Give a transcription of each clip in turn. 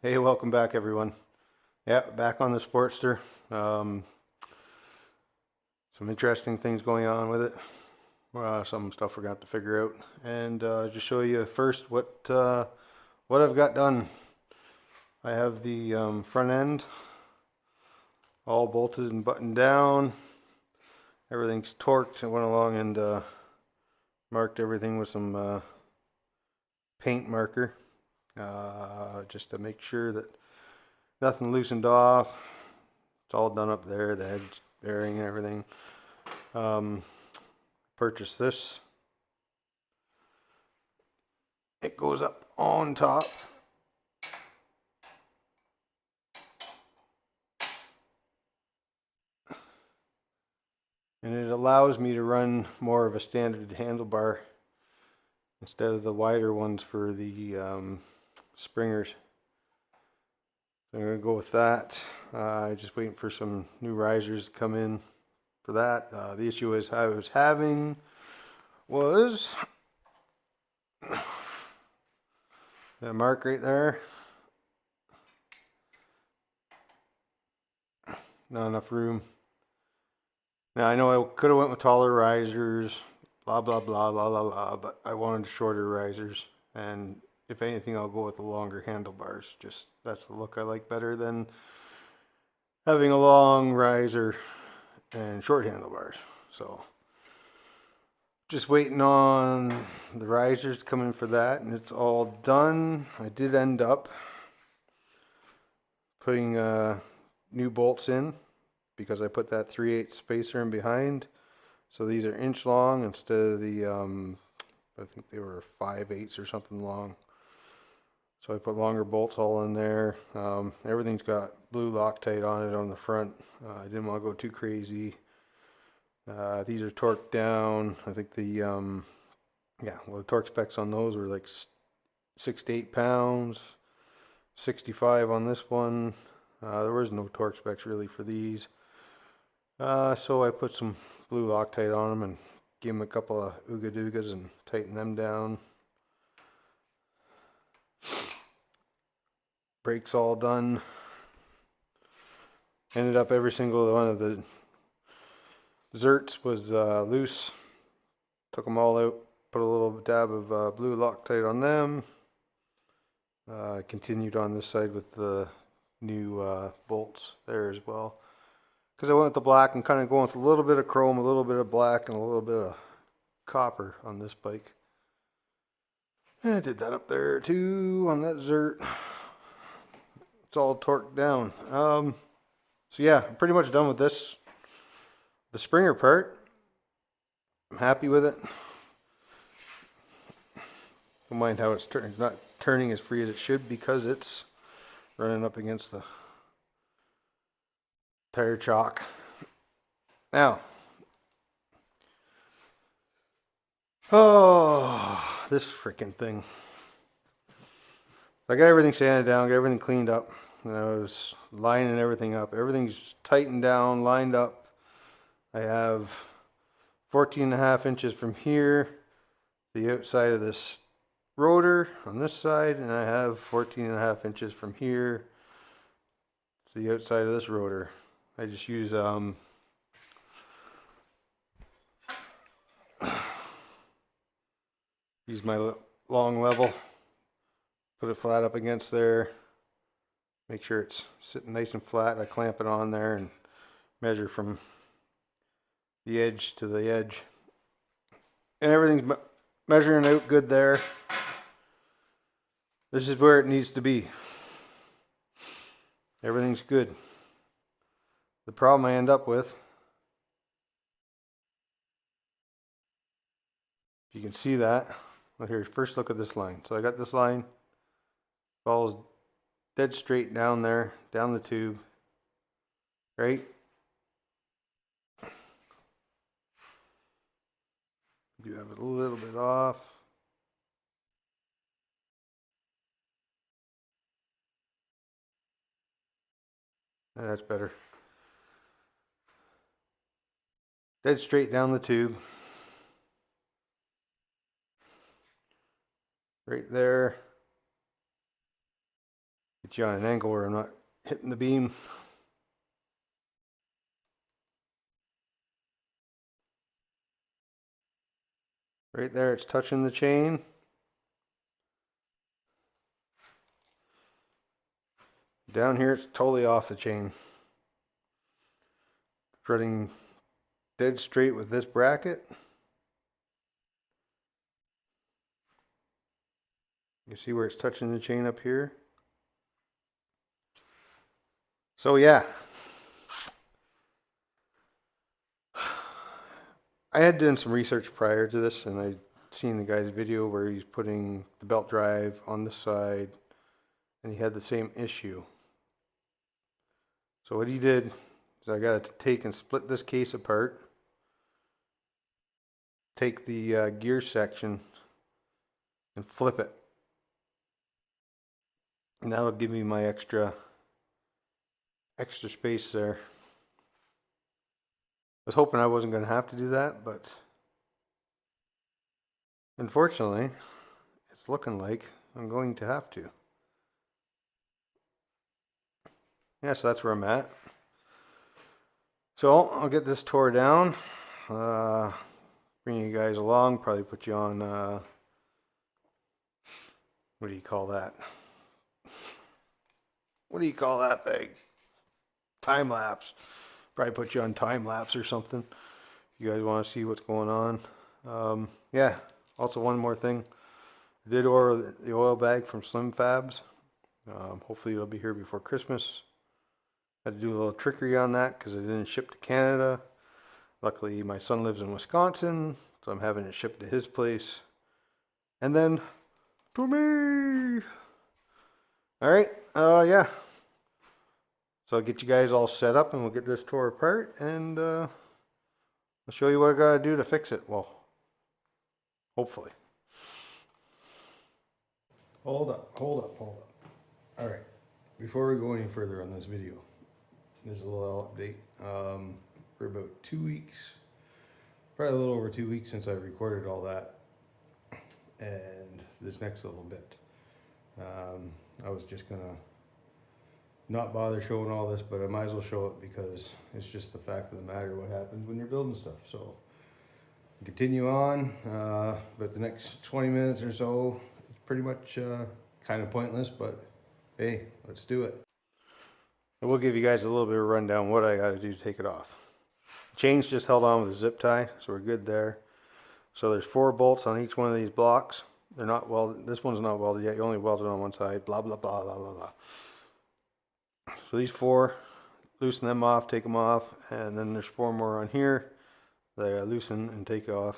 Hey, welcome back everyone. Yeah, back on the Sportster. Some interesting things going on with it. Some stuff we're going to have to figure out. And just show you first what I've got done. I have the front end all bolted and buttoned down. Everything's torqued. I went along and marked everything with some paint marker just to make sure that nothing loosened off. It's all done up there, the head bearing and everything. Purchased this. It goes up on top. And it allows me to run more of a standard handlebar instead of the wider ones for the springers. So I'm going to go with that. Just waiting for some new risers to come in for that. The issue is I was having was that mark right there. Not enough room. Now I know I could have went with taller risers, blah blah blah blah blah blah, but I wanted shorter risers, and if anything I'll go with the longer handlebars. Just that's the look I like better than having a long riser and short handlebars. So just waiting on the risers to come in for that, and it's all done. I did end up putting new bolts in because I put that 3/8 spacer in behind. So these are inch long instead of the I think they were 5/8 or something long. So I put longer bolts all in there. Everything's got blue Loctite on it on the front. I didn't want to go too crazy. These are torqued down. I think the the torque specs on those were like 6 to 8 pounds, 65 on this one. There was no torque specs really for these. So I put some blue Loctite on them and gave them a couple of ooga doogas and tighten them down. Brakes all done. Ended up every single one of the zerts was loose. Took them all out, put a little dab of blue Loctite on them. Continued on this side with the new bolts there as well. Because I went with the black and kind of going with a little bit of chrome, a little bit of black, and a little bit of copper on this bike. And I did that up there too on that Zert. It's all torqued down. So yeah, I'm pretty much done with this. The Springer part, I'm happy with it. Don't mind how it's not turning as free as it should because it's running up against the tire chock. Now, this freaking thing. I got everything sanded down, got everything cleaned up, and I was lining everything up. Everything's tightened down, lined up. I have 14.5 inches from here, the outside of this rotor on this side, and I have 14.5 inches from here to the outside of this rotor. I just use my long level, put it flat up against there, make sure it's sitting nice and flat. I clamp it on there and measure from the edge to the edge, and everything's measuring out good there. This is where it needs to be. Everything's good. The problem I end up with, you can see that. Well, here, first look at this line. So I got this line, follows dead straight down there, down the tube, right? You have it a little bit off. That's better. Dead straight down the tube. Right there. Get you on an angle where I'm not hitting the beam. Right there, it's touching the chain. Down here, it's totally off the chain. Running dead straight with this bracket. You see where it's touching the chain up here? So yeah. I had done some research prior to this, and I'd seen the guy's video where he's putting the belt drive on the side, and he had the same issue. So what he did is I got to take and split this case apart, take the gear section and flip it, and that'll give me my extra space there. I was hoping I wasn't going to have to do that, but unfortunately it's looking like I'm going to have to. Yeah, so that's where I'm at. So I'll get this tore down, bring you guys along, probably put you on, what do you call that? What do you call that thing? Time lapse. Probably put you on time lapse or something. If you guys want to see what's going on. Yeah, also one more thing. I did order the oil bag from Slim Fabs. Hopefully it'll be here before Christmas. Had to do a little trickery on that because it didn't ship to Canada. Luckily my son lives in Wisconsin, so I'm having it shipped to his place. And then to me. Alright, yeah. So I'll get you guys all set up and we'll get this tore apart, and I'll show you what I gotta do to fix it. Well, hopefully. Hold up. Alright, before we go any further on this video, there's a little update. For about 2 weeks, probably a little over 2 weeks since I recorded all that, and this next little bit. I was just gonna not bother showing all this, but I might as well show it because it's just the fact of the matter what happens when you're building stuff. So continue on, but the next 20 minutes or so, it's pretty much kind of pointless, but hey, let's do it. I will give you guys a little bit of a rundown what I got to do to take it off. Chain's just held on with a zip tie, so we're good there. So there's 4 bolts on each one of these blocks. They're not welded. This one's not welded yet. You only weld it on one side. Blah blah blah blah blah blah. So these 4, loosen them off, take them off, and then there's 4 more on here that I loosen and take off.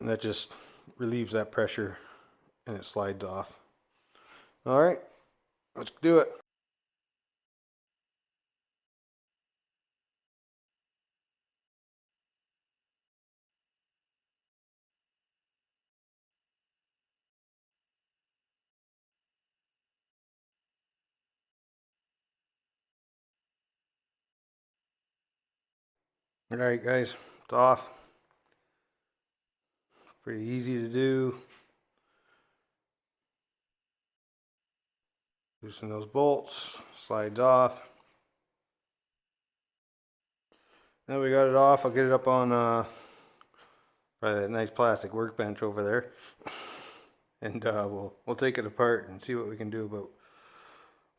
And that just relieves that pressure and it slides off. Alright, let's do it. Alright guys, it's off. Pretty easy to do. Loosen those bolts, slides off. Now we got it off, I'll get it up on probably that nice plastic workbench over there. And we'll take it apart and see what we can do about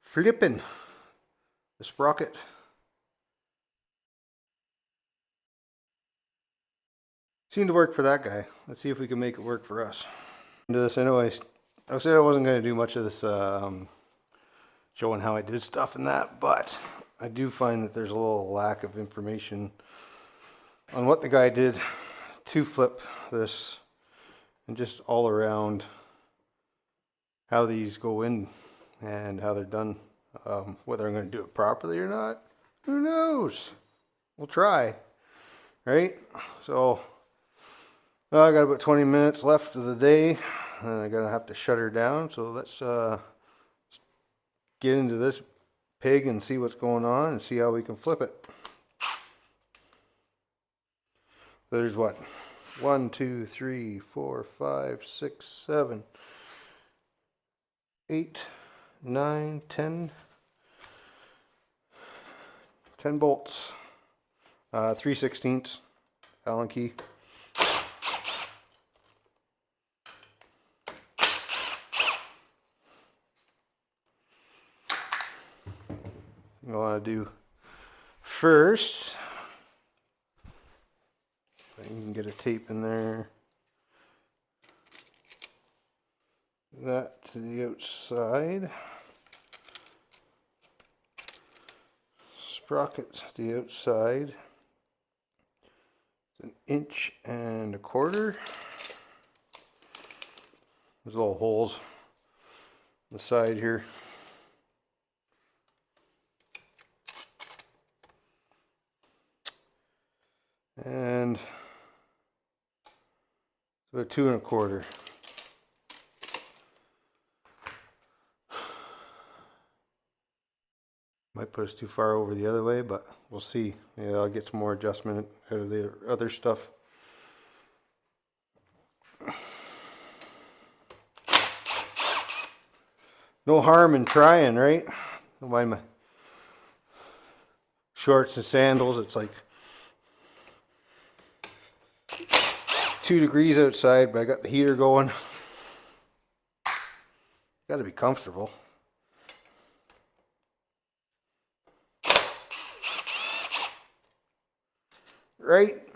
flipping the sprocket. Seemed to work for that guy. Let's see if we can make it work for us. Into this anyway. I said I wasn't going to do much of this showing how I did stuff and that, but I do find that there's a little lack of information on what the guy did to flip this, and just all around how these go in and how they're done. Whether I'm going to do it properly or not, who knows? We'll try, right? So I got about 20 minutes left of the day, and I'm gonna have to shut her down. So let's get into this pig and see what's going on and see how we can flip it. So there's what? 1, 2, 3, 4, 5, 6, 7, 8, 9, 10 bolts, 3/16 Allen key. What I want to do first, you can get a tape in there, that to the outside, sprocket to the outside, it's 1.25 inches. There's little holes on the side here. And so 2.25. Might put us too far over the other way, but we'll see. Yeah, I'll get some more adjustment out of the other stuff. No harm in trying, right? Don't mind my shorts and sandals. It's like 2 degrees outside, but I got the heater going. Got to be comfortable. Right?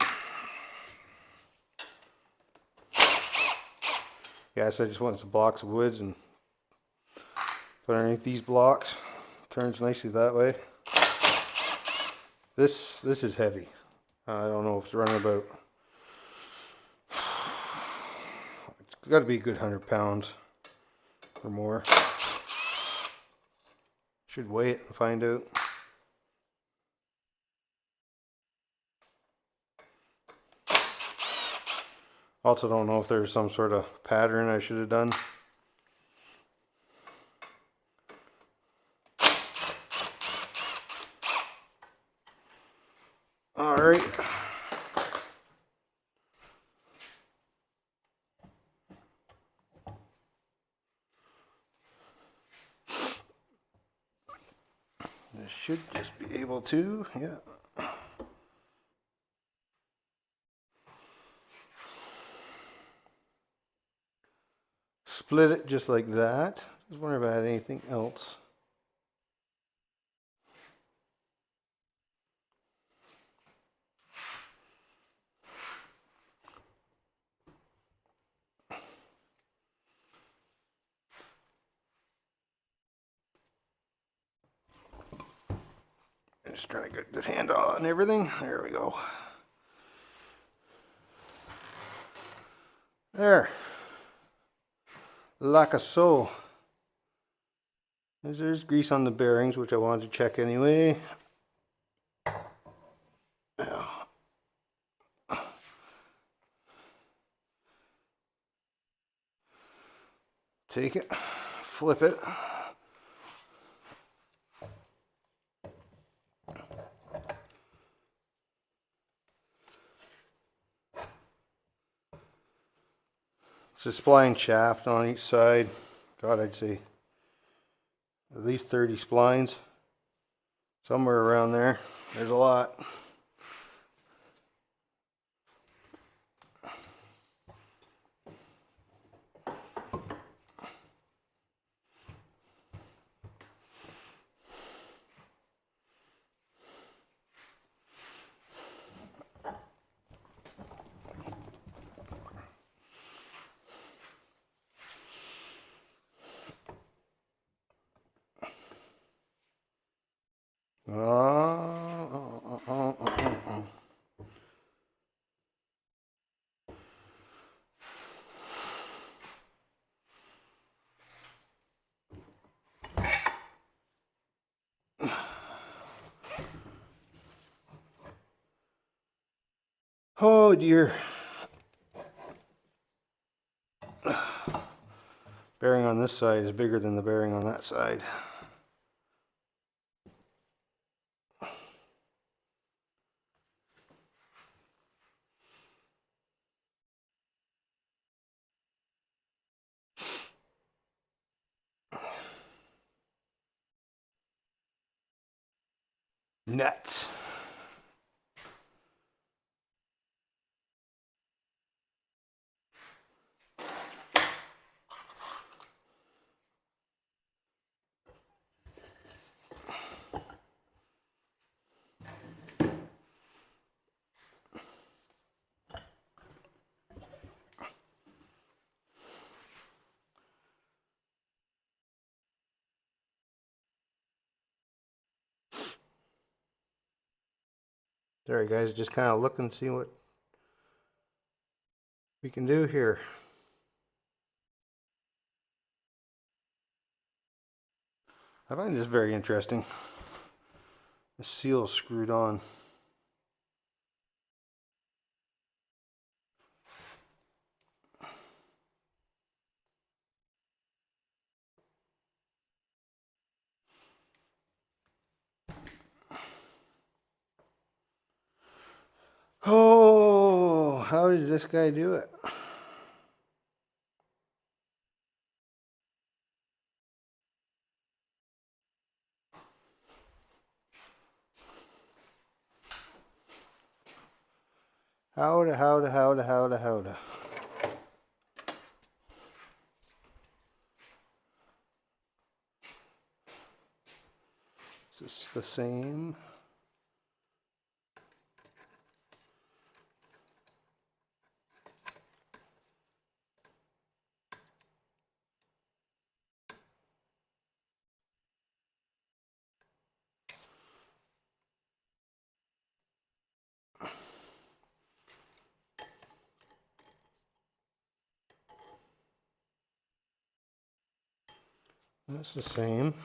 Yeah, so I just want some blocks of woods and put underneath these blocks. Turns nicely that way. This is heavy. I don't know if it's running about. It's got to be a good 100 pounds or more. Should weigh it and find out. Also don't know if there's some sort of pattern I should have done. All right. This should just be able to, yeah. Split it just like that. Just wonder if I had anything else. Just trying to get a good handle on everything. There we go. There. Like so. There's grease on the bearings, which I wanted to check anyway. Take it, flip it. It's a spline shaft on each side. God, I'd say at least 30 splines. Somewhere around there. There's a lot. Oh dear. Bearing on this side is bigger than the bearing on that side. nuts. Sorry guys, just kind of look and see what we can do here. I find this very interesting. The seal is screwed on. Oh, how did this guy do it? Howda. Is this the same? That's the same.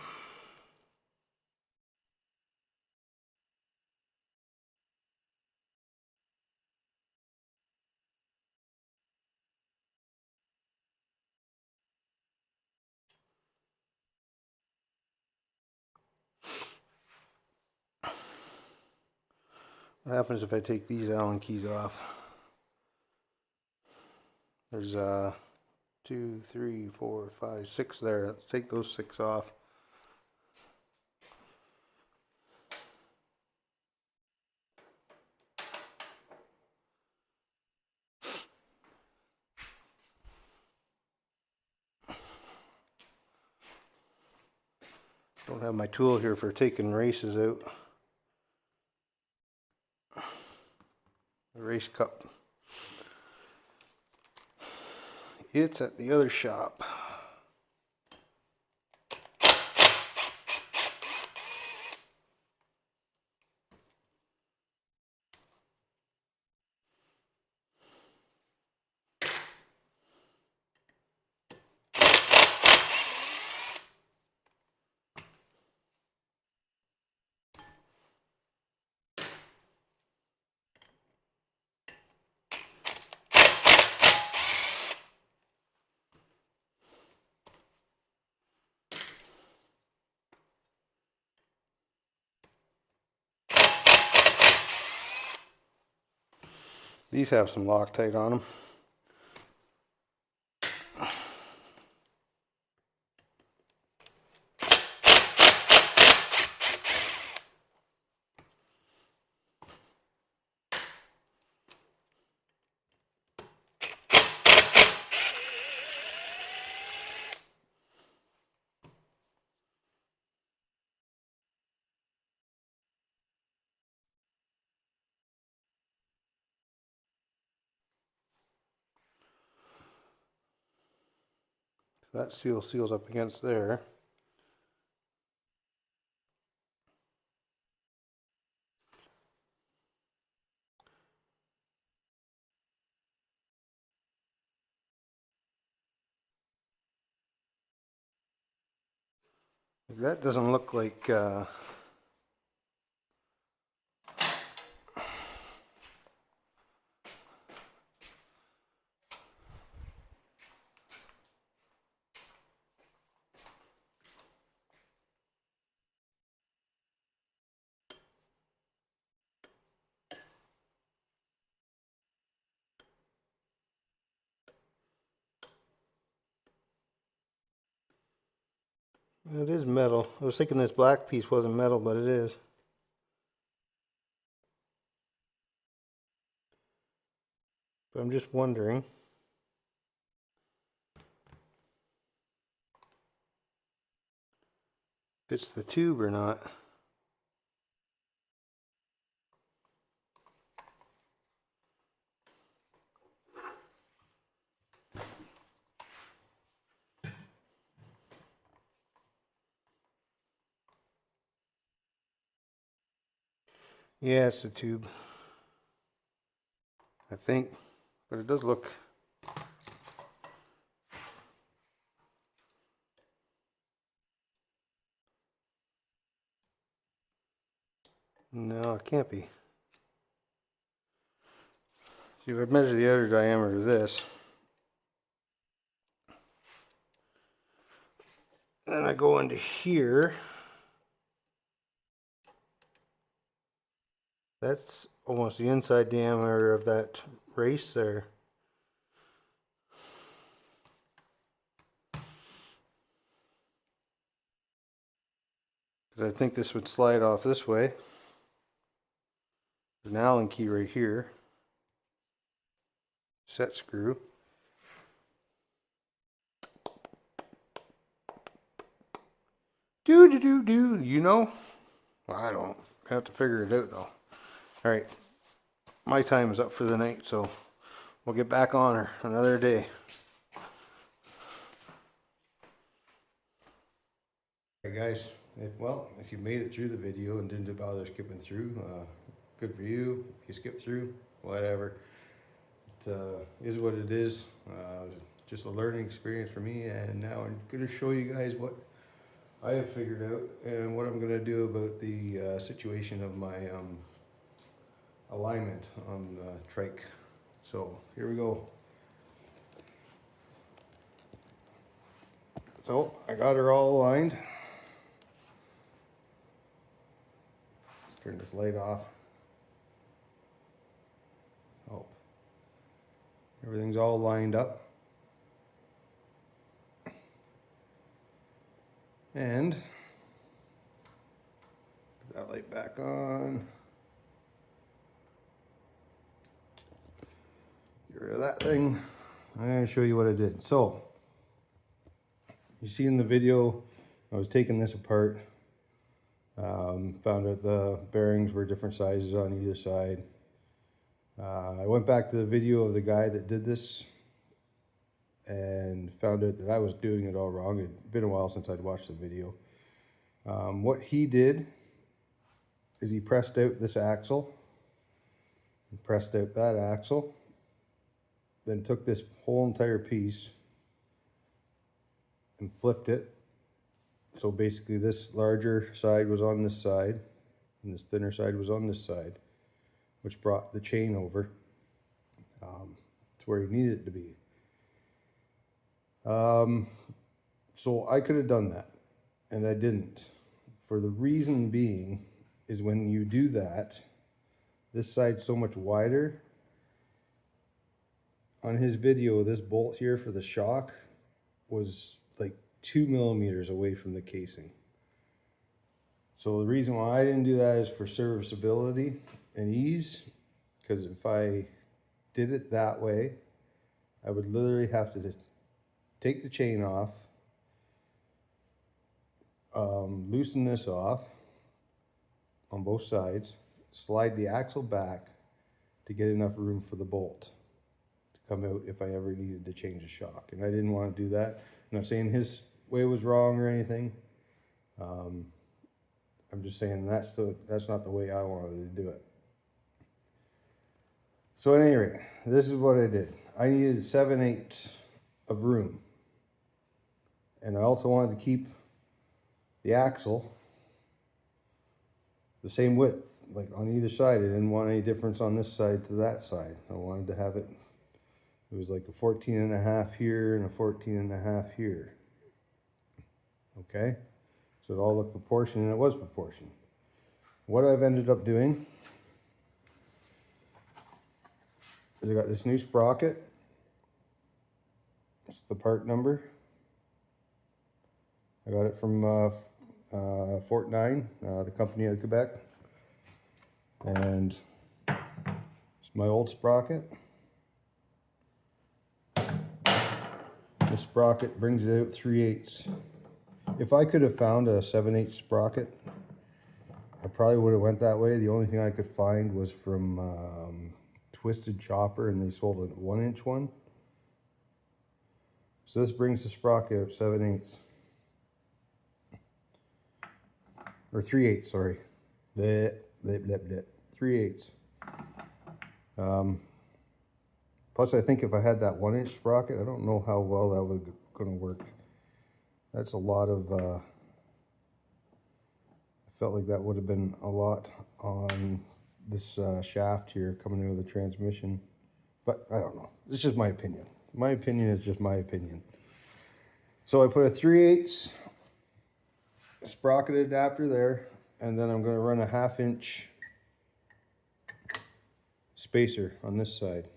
What happens if I take these Allen keys off? There's 2, 3, 4, 5, 6 there. Let's take those 6 off. Don't have my tool here for taking races out. The race cup. It's at the other shop. These have some Loctite on them. That seal seals up against there. That doesn't look like it is metal. I was thinking this black piece wasn't metal, but it is. But I'm just wondering if it's the tube or not. Yeah, it's the tube, I think, but it does look. No, it can't be. See, if I measure the outer diameter of this, then I go into here. That's almost the inside diameter of that race there. Because I think this would slide off this way. There's an Allen key right here. Set screw. Do, you know? Well, I don't. I have to figure it out though. Alright. My time is up for the night, so we'll get back on her another day. Alright guys, if you made it through the video and didn't bother skipping through, good for you. If you skip through, whatever. It is what it is. Just a learning experience for me, and now I'm going to show you guys what I have figured out and what I'm going to do about the situation of my alignment on the trike. So here we go. So I got her all aligned. Let's turn this light off. Oh, everything's all lined up. And put that light back on. Get rid of that thing. I'm going to show you what I did. So, you see in the video, I was taking this apart. Found out the bearings were different sizes on either side. I went back to the video of the guy that did this and found out that I was doing it all wrong. It'd been a while since I'd watched the video. What he did is he pressed out this axle, and pressed out that axle, then took this whole entire piece and flipped it. So basically this larger side was on this side and this thinner side was on this side, which brought the chain over to where he needed it to be. So I could have done that, and I didn't. For the reason being is when you do that, this side's so much wider. On his video, this bolt here for the shock was like 2 millimeters away from the casing. So the reason why I didn't do that is for serviceability and ease, because if I did it that way, I would literally have to take the chain off, loosen this off on both sides, slide the axle back to get enough room for the bolt to come out if I ever needed to change a shock. And I didn't want to do that. I'm not saying his way was wrong or anything. I'm just saying that's not the way I wanted to do it. So at any rate, this is what I did. I needed 7/8 of room. And I also wanted to keep the axle the same width, like on either side. I didn't want any difference on this side to that side. I wanted to have it was like a 14.5 here and a 14.5 here. Okay, so it all looked proportioned, and it was proportioned. What I've ended up doing is I got this new sprocket. It's the part number. I got it from Fort 9, the company out of Quebec. And it's my old sprocket. The sprocket brings it out 3/8. If I could have found a 7/8 sprocket, I probably would have went that way. The only thing I could find was from Twisted Chopper, and they sold a 1-inch one. So this brings the sprocket out 7/8. Or 3/8, sorry. 3/8. Plus, I think if I had that 1-inch sprocket, I don't know how well that was going to work. That's a lot of, I felt like that would have been a lot on this shaft here coming out of the transmission. But I don't know. It's just my opinion. My opinion is just my opinion. So I put a 3/8 sprocket adapter there, and then I'm going to run a 1/2 inch spacer on this side.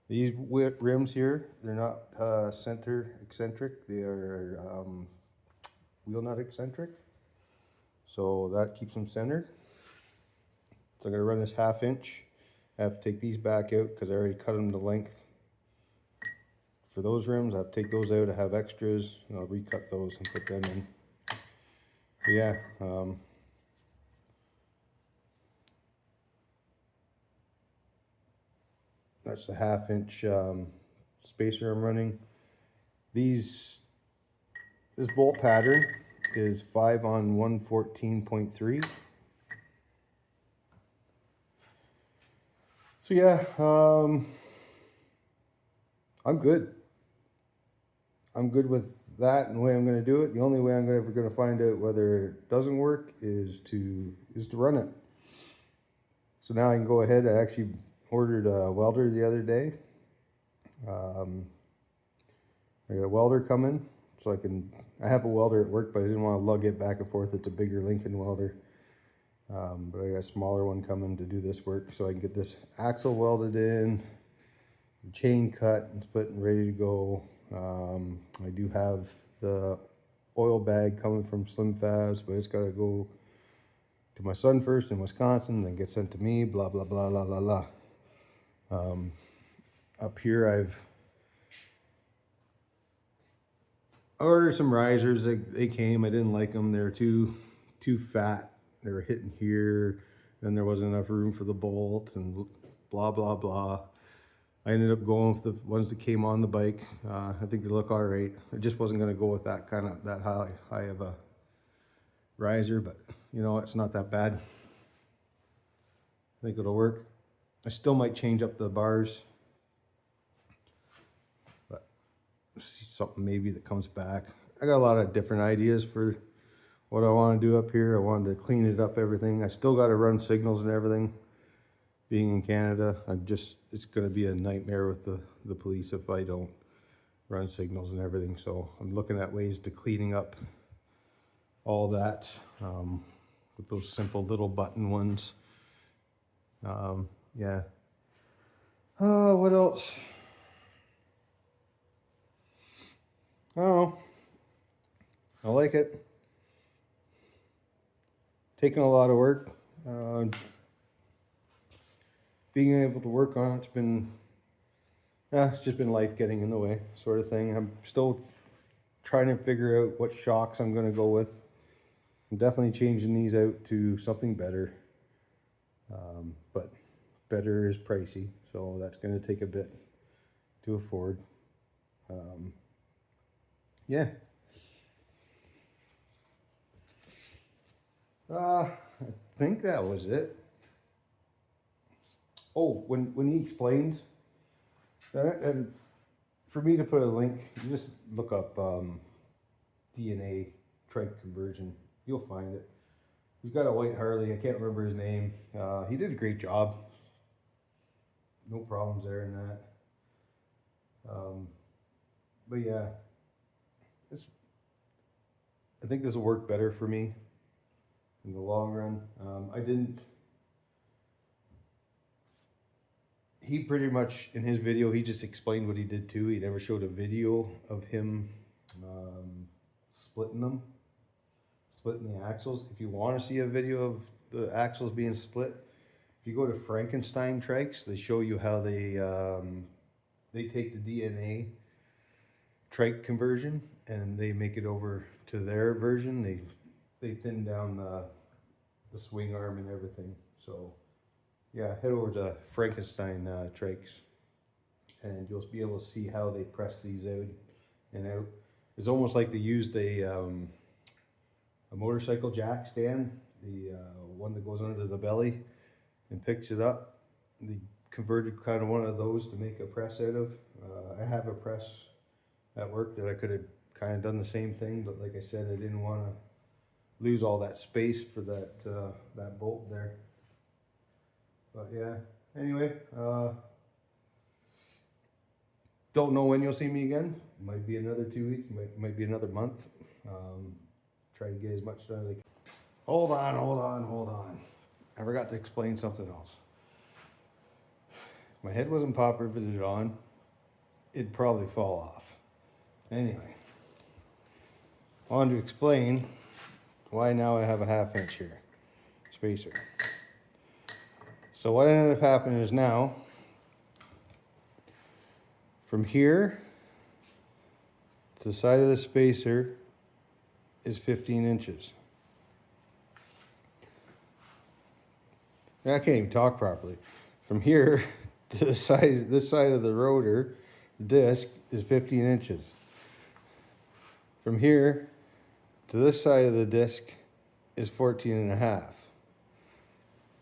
These rims here, they're not center eccentric, they are wheel nut eccentric, so that keeps them centered. So I'm going to run this 1/2 inch. I have to take these back out because I already cut them to length for those rims. I have to take those out. I have extras, and I'll recut those and put them in. But yeah, that's the 1/2 inch spacer I'm running. This bolt pattern is 5-on-114.3. So yeah, I'm good. I'm good with that and the way I'm going to do it. The only way I'm ever going to find out whether it doesn't work is to run it. So now I can go ahead. I actually ordered a welder the other day. I got a welder coming, so I have a welder at work, but I didn't want to lug it back and forth. It's a bigger Lincoln welder. But I got a smaller one coming to do this work, so I can get this axle welded in, chain cut and split and ready to go. I do have the oil bag coming from Slim Fabs, but it's got to go to my son first in Wisconsin, then get sent to me, blah, blah, blah, blah, blah, blah. Up here I've ordered some risers. They came, I didn't like them. They were too fat. They were hitting here, then there wasn't enough room for the bolt, and blah, blah, blah. I ended up going with the ones that came on the bike. I think they look all right. I just wasn't going to go with that high of a riser, but you know, it's not that bad. I think it'll work. I still might change up the bars, but see something maybe that comes back. I got a lot of different ideas for what I want to do up here. I wanted to clean it up, everything. I still got to run signals and everything. Being in Canada, it's going to be a nightmare with the police if I don't run signals and everything. So I'm looking at ways to cleaning up all that with those simple little button ones. Yeah. Oh, what else? I don't know. I like it. Taking a lot of work. Being able to work on it's just been life getting in the way, sort of thing. I'm still trying to figure out what shocks I'm going to go with. I'm definitely changing these out to something better, but better is pricey, so that's going to take a bit to afford. Yeah. I think that was it. Oh, when he explained that, and for me to put a link, you just look up DNA trike conversion. You'll find it. He's got a white Harley. I can't remember his name. He did a great job. No problems there in that. But yeah, I think this will work better for me in the long run. He pretty much, in his video, he just explained what he did too. He never showed a video of him splitting the axles. If you want to see a video of the axles being split, if you go to Frankenstein trikes, they show you how they take the DNA trike conversion, and they make it over to their version. They thin down the swing arm and everything. So yeah, head over to Frankenstein trikes, and you'll be able to see how they press these out and out. It's almost like they used a motorcycle jack stand, the one that goes under the belly and picks it up. They converted kind of one of those to make a press out of. I have a press at work that I could have kind of done the same thing, but like I said, I didn't want to lose all that space for that bolt there. But yeah, anyway, don't know when you'll see me again. Might be another 2 weeks, might be another month. Try to get as much done as I can. Hold on. I forgot to explain something else. If my head wasn't pop riveted on, it'd probably fall off. Anyway, I wanted to explain why now I have a 1/2 inch here, spacer. So what ended up happening is now, from here to the side of the spacer is 15 inches. I can't even talk properly. From here to the side, this side of the rotor, the disc, is 15 inches. From here to this side of the disc is 14.5.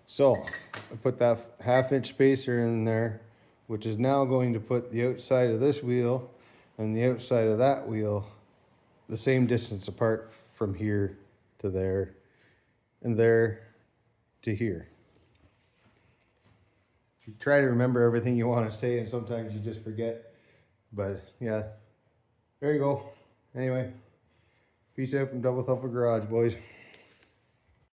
So I put that 1/2 inch spacer in there, which is now going to put the outside of this wheel and the outside of that wheel the same distance apart from here to there and there to here. You try to remember everything you want to say, and sometimes you just forget. But yeah, there you go. Anyway, peace out from Double Thumper Garage, boys.